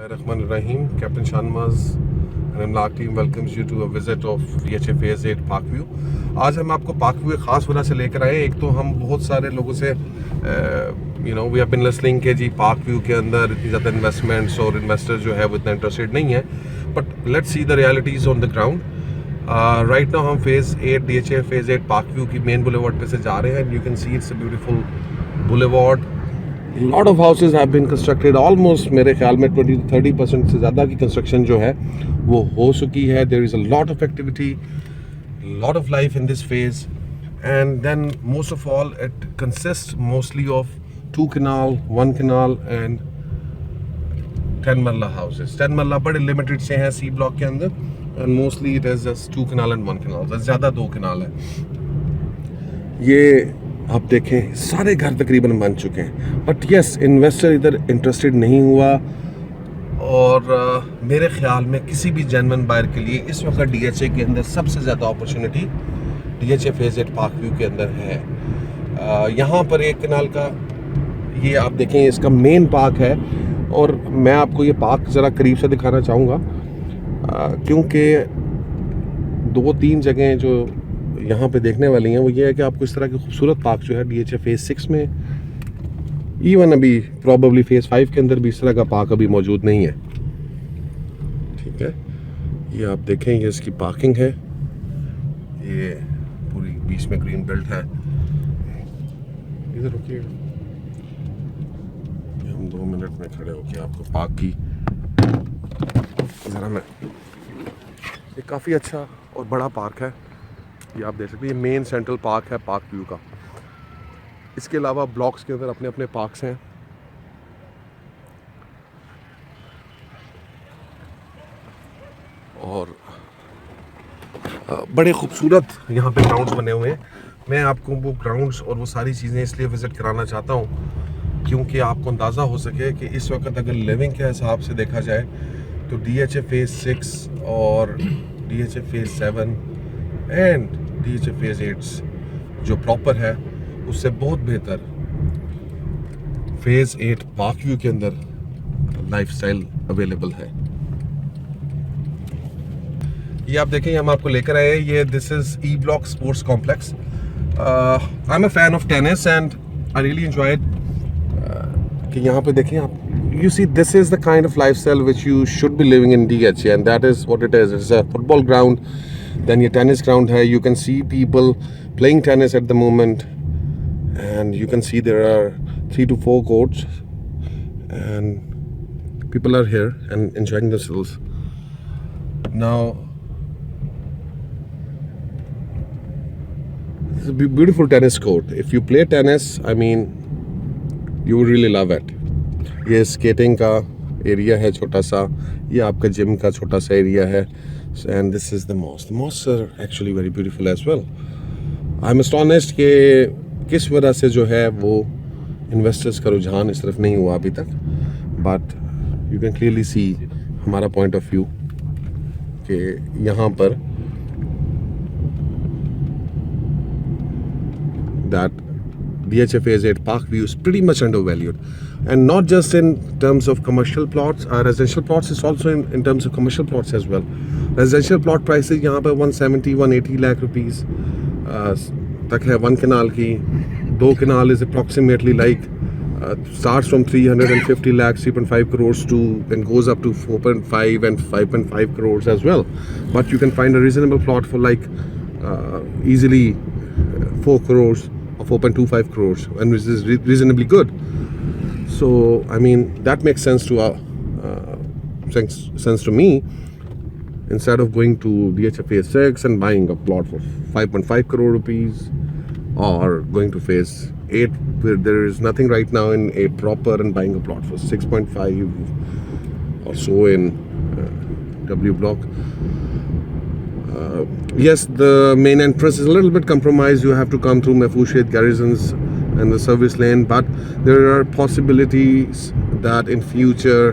Rahim, Captain Shanmaz and Amlak team welcomes you to a visit of DHA Phase 8 Parkview. आज हम आपको पार्कव्यू खास वजह से लेकर आए। एक तो हम बहुत सारे लोगों से वी हैव बीन लिसनिंग के जी पार्कव्यू के अंदर इतनी ज़्यादा इन्वेस्टमेंट्स और इन्वेस्टर्स जो है वो इतना इंटरेस्टेड नहीं है, but let's see the realities on the ground. Right now हम फेज़ 8 DHA फेज़ 8 पार्कव्यू की मेन बुलेवार्ड पे से जा रहे हैं। You can see it's a beautiful boulevard. Lot of houses have been constructed, almost मेरे ख्याल में 20-30% से ज़्यादा की कंस्ट्रक्शन जो है वो हो चुकी है। There is a lot of activity, lot of life in this phase, and then most of all it consist mostly of 2 canal, 1 canal एंड 10 मरला हाउसेज। 10 मरला बड़े लिमिटेड से हैं सी ब्लॉक के अंदर, and mostly it is just 2 canal and 1 canal, ज़्यादा 2 canal है। ये आप देखें सारे घर तकरीबन बन चुके हैं, बट यस इन्वेस्टर इधर इंटरेस्टेड नहीं हुआ। और मेरे ख्याल में किसी भी जेन्युइन बायर के लिए इस वक्त DHA के अंदर सबसे ज़्यादा अपॉर्चुनिटी DHA फेज़ 8 पार्कव्यू के अंदर है। यहाँ पर 1 कनाल का ये आप देखें इसका मेन पार्क है, और मैं आपको ये पार्क ज़रा करीब से दिखाना चाहूँगा क्योंकि 2-3 जगहें जो यहाँ पे देखने वाली हैं वो ये है कि आपको इस तरह की खूबसूरत पार्क जो है DHA फेज़ 6 में, इवन अभी प्रॉबली फेज़ 5 के अंदर भी इस तरह का पार्क अभी मौजूद नहीं है। ठीक है, ये आप देखें ये इसकी पार्किंग है, ये पूरी बीच में ग्रीन बेल्ट है। इधर रुकिएगा, हम 2 मिनट में खड़े होके आपको पार्क की ज़रा मैं, ये काफ़ी अच्छा और बड़ा पार्क है। ये आप देख सकते हैं, ये मेन सेंट्रल पार्क है पार्कव्यू का। इसके अलावा ब्लॉक्स के अंदर अपने अपने पार्क्स हैं। और बड़े खूबसूरत यहाँ पे ग्राउंड्स बने हुए हैं। मैं आपको वो ग्राउंड्स और वो सारी चीज़ें इसलिए विज़िट कराना चाहता हूँ क्योंकि आपको अंदाज़ा हो सके कि इस वक्त अगर लिविंग के हिसाब से देखा जाए तो DHA फेज़ 6 और DHA phase 7 and DHA phase 8 जो प्रॉपर है उससे बहुत बेहतर फेज़ 8 पार्कव्यू के अंदर लाइफस्टाइल अवेलेबल है। ये आप देखें, हम आपको लेकर आए हैं, ये this is E Block sports complex. I am a fan of tennis and I really enjoyed कि यहाँ पे देखें आप, you see this is the kind of lifestyle which you should be living in DHA, and that is what it is. It's a football ground, then your tennis ground hai, you can see people playing tennis at the moment, and you can see there are 3 to 4 courts and people are here and enjoying themselves. Now it's a beautiful tennis court. If you play tennis, I mean you would really love it. ये skating का area है छोटा सा, ये आपका gym का छोटा सा एरिया है, and this is the most are actually very beautiful as well. I am astonished कि किस वजह से जो है वो इन्वेस्टर्स का रुझान इस तरफ नहीं हुआ अभी तक, but you can clearly see हमारा पॉइंट ऑफ व्यू कि यहाँ पर that DHA Phase 8 Parkview is pretty much undervalued, and not just in terms of commercial plots, residential plots, it's also in terms of commercial plots as well. Residential plot prices यहाँ पे 170-180 lakh rupees तक है 1 canal की। 2 canal is approximately like starts from 350 lakhs, 3.5 crores to and goes up to 4.5 and 5.5 crores as well. But you can find a reasonable plot for like easily 4 crores. 4.25 crores, and which is reasonably good. So I mean that makes sense to sense to me. Instead of going to DHA Phase 6 and buying a plot for 5.5 crore rupees, or going to Phase 8 where there is nothing right now in 8 proper, and buying a plot for 6.5 or so in W Block. Yes, the main entrance is a little bit compromised. You have to come through Mefoushid Garrisons and the service lane, but there are possibilities that in future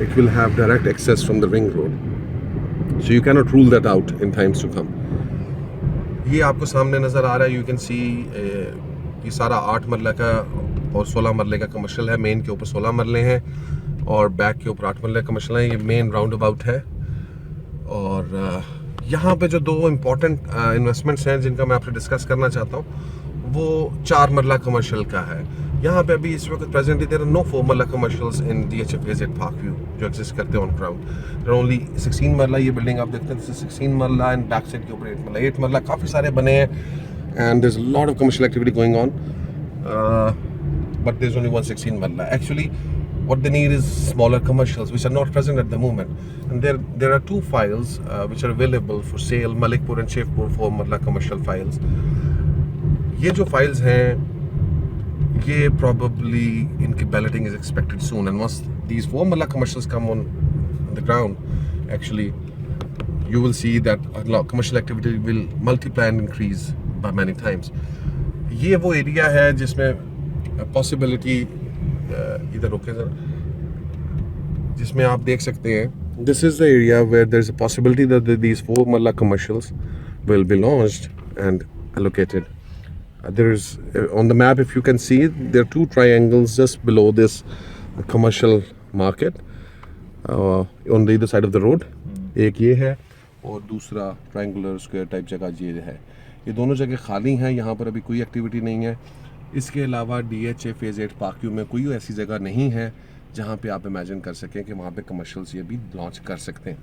it will have direct access from the ring road. So you cannot rule that out in times to come. ये आपको सामने नज़र आ रहा है, you can see ये सारा 8 मरला का और 16 मरले का कमर्शियल है। मेन के ऊपर 16 मरले हैं, और बैक के ऊपर 8 मरला कमर्शियल है। ये मेन राउंड अबाउट है। और यहाँ पे जो दो इम्पोर्टेंट इन्वेस्टमेंट्स हैं जिनका मैं आपसे डिस्कस करना चाहता हूँ, वो 4 मरला कमर्शियल का है। यहाँ पे अभी इस वक्त presently there are no 4 marla commercials in DHFAZ park view जो एग्जिस्ट करते हैं ऑन ग्राउंड। देयर ओनली 16 मरला। ये बिल्डिंग आप देखते हैं, दिस इज 16 मरला एंड बैक साइड के ऊपर 8 मरला। 8 मरला काफ़ी सारे बने हैं and there is a lot of commercial activity going on, but there is only 116 marla. Actually what they need is smaller commercials which are not present at the moment, and there are two files which are available for sale, Malikpur and Shivpur 4 marla commercial files. ये जो files हैं ये probably इनकी balloting is expected soon, and once these 4 marla commercials come on the ground, actually you will see that commercial activity will multiply and increase by many times. ये वो area है जिसमें possibility इधर रोके जरा, जिसमें आप देख सकते हैं this is the area where there is a possibility that these 4 marla commercials will be launched and allocated. There is on the map, if you can see, there are two triangles just below this commercial market on the either side of the road. एक ये है और दूसरा triangular square type जगह ये है। ये दोनों जगह खाली हैं, यहाँ पर अभी कोई एक्टिविटी नहीं है। इसके अलावा DHFAZ पार्क व्यू में कोई ऐसी जगह नहीं है जहाँ पे आप इमेजिन कर सकें कि वहाँ पे कमर्शियल्स ये भी लॉन्च कर सकते हैं।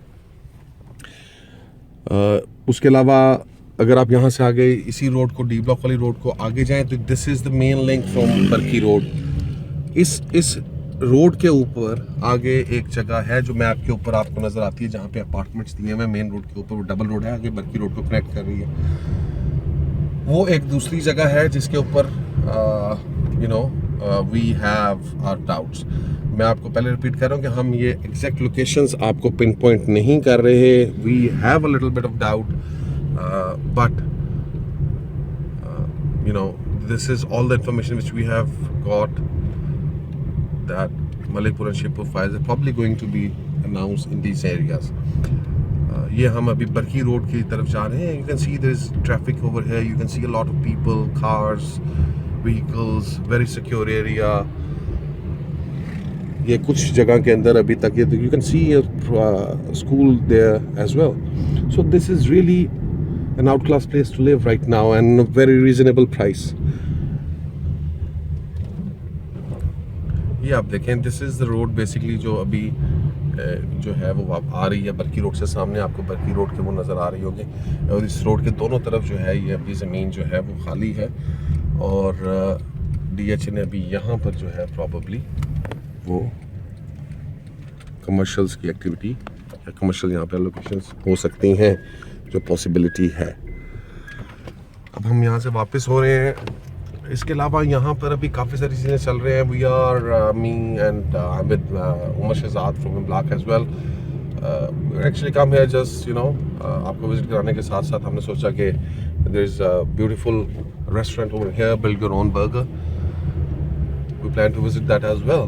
उसके अलावा अगर आप यहाँ से आगे इसी रोड को, डी ब्लॉक वाली रोड को आगे जाएं तो this is the main link from Barki road. इस रोड के ऊपर आगे एक जगह है जो मैप के ऊपर आपको नज़र आती है, जहाँ पे अपार्टमेंट्स दिए हुए मेन रोड के ऊपर। वो डबल रोड है, आगे बरकी रोड को कनेक्ट कर रही है। वो एक दूसरी जगह है जिसके ऊपर वी हैव आवर डाउट्स। मैं आपको पहले रिपीट कर रहा हूँ कि हम ये एग्जैक्ट लोकेशंस आपको पिन पॉइंट नहीं कर रहे। We have a little bit of doubt, but this is all the information which we have got that Malikpur and Shivpur files are probably going to be announced in these areas. ये हम अभी बरकी road की तरफ जा रहे हैं। You can see there is traffic over here, you can see a lot of people, cars, vehicles, very secure area. ये कुछ जगह के अंदर अभी तक ये you can see school there as well. So this is really an out class place to live right now and very reasonable price. ये आप देखें, this is the road basically जो अभी जो है वो आप आ रही है बरकी रोड से। सामने आपको बरकी रोड के वो नज़र आ रही होगी, और इस रोड के दोनों तरफ जो है ये अभी ज़मीन जो है वो खाली है। और DH ने अभी यहाँ पर जो है प्रॉबली वो कमर्शियल्स की एक्टिविटी या कमर्शियल यहाँ पे लोकेशंस हो सकती हैं जो पॉसिबिलिटी है। अब हम यहाँ से वापस हो रहे हैं। इसके अलावा यहाँ पर अभी काफ़ी सारी चीज़ें चल रही हैं। We are me and with Umar Shahzad from block as well actually come here just आपको विजिट कराने के साथ साथ हमने सोचा कि there is a beautiful restaurant over here, build your own burger. We plan to visit that as well.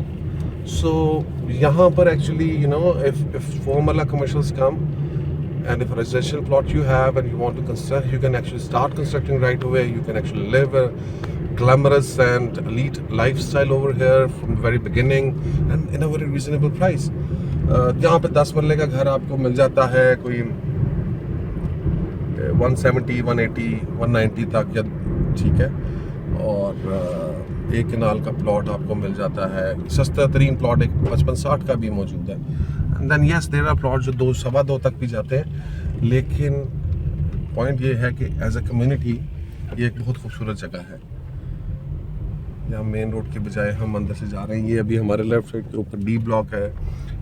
So यहाँ पर actually if 4 marla commercials come, and if a residential plot you have and you want to construct, you can actually start constructing right away. You can actually live a glamorous and elite lifestyle over here from the very beginning and in a very reasonable price. यहाँ पे 10 मरले का घर आपको मिल जाता है कोई 170, 180, 190 तक, या ठीक है। और एक कनाल का प्लॉट आपको मिल जाता है। सस्ता तरीन प्लॉट एक 55-60 का भी मौजूद है। And then yes there are plot जो 2-2.25 तक भी जाते हैं। लेकिन पॉइंट ये है कि एज अ कम्युनिटी ये एक बहुत खूबसूरत जगह है। यहाँ मेन रोड के बजाय हम अंदर से जा रहे हैं। ये अभी हमारे लेफ्ट साइड के ऊपर D ब्लॉक है,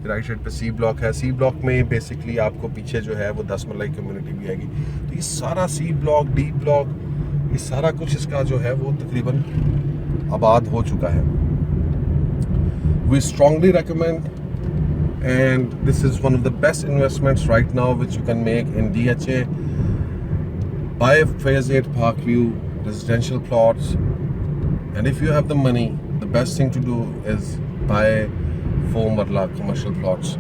राइट साइड पे C ब्लॉक है। C ब्लॉक में बेसिकली आपको पीछे जो है वो 10 मरला की कम्युनिटी भी आएगी। तो ये सारा C ब्लॉक, D ब्लॉक, ये सारा कुछ इसका जो है वो तकरीबन आबाद हो चुका है। We strongly recommend, and this is one of the best investments right now which you can make in DHA. Buy a Phase 8 Parkview residential plots, and if you have the money, the best thing to do is buy 4 marla commercial plots,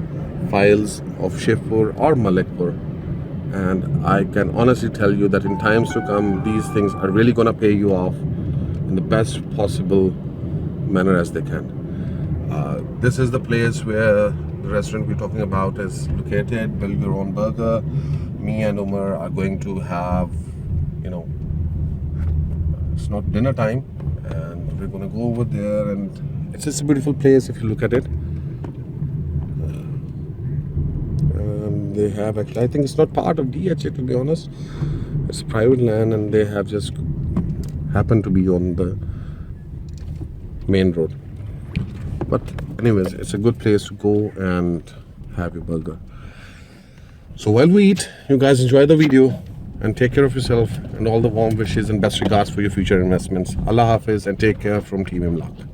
files of Shivpur or Malikpur. And I can honestly tell you that in times to come, these things are really going to pay you off in the best possible manner as they can. This is the place where the restaurant we're talking about is located. Build your own burger. Me and Umar are going to have, you know, it's not dinner time, and we're going to go over there, and it's just a beautiful place if you look at it. They have actually, I think it's not part of DHA, to be honest. It's private land, and they have just happened to be on the main road. But anyways, it's a good place to go and have your burger. So while we eat, you guys enjoy the video and take care of yourself, and all the warm wishes and best regards for your future investments. Allah Hafiz, and take care from Team Imlaq.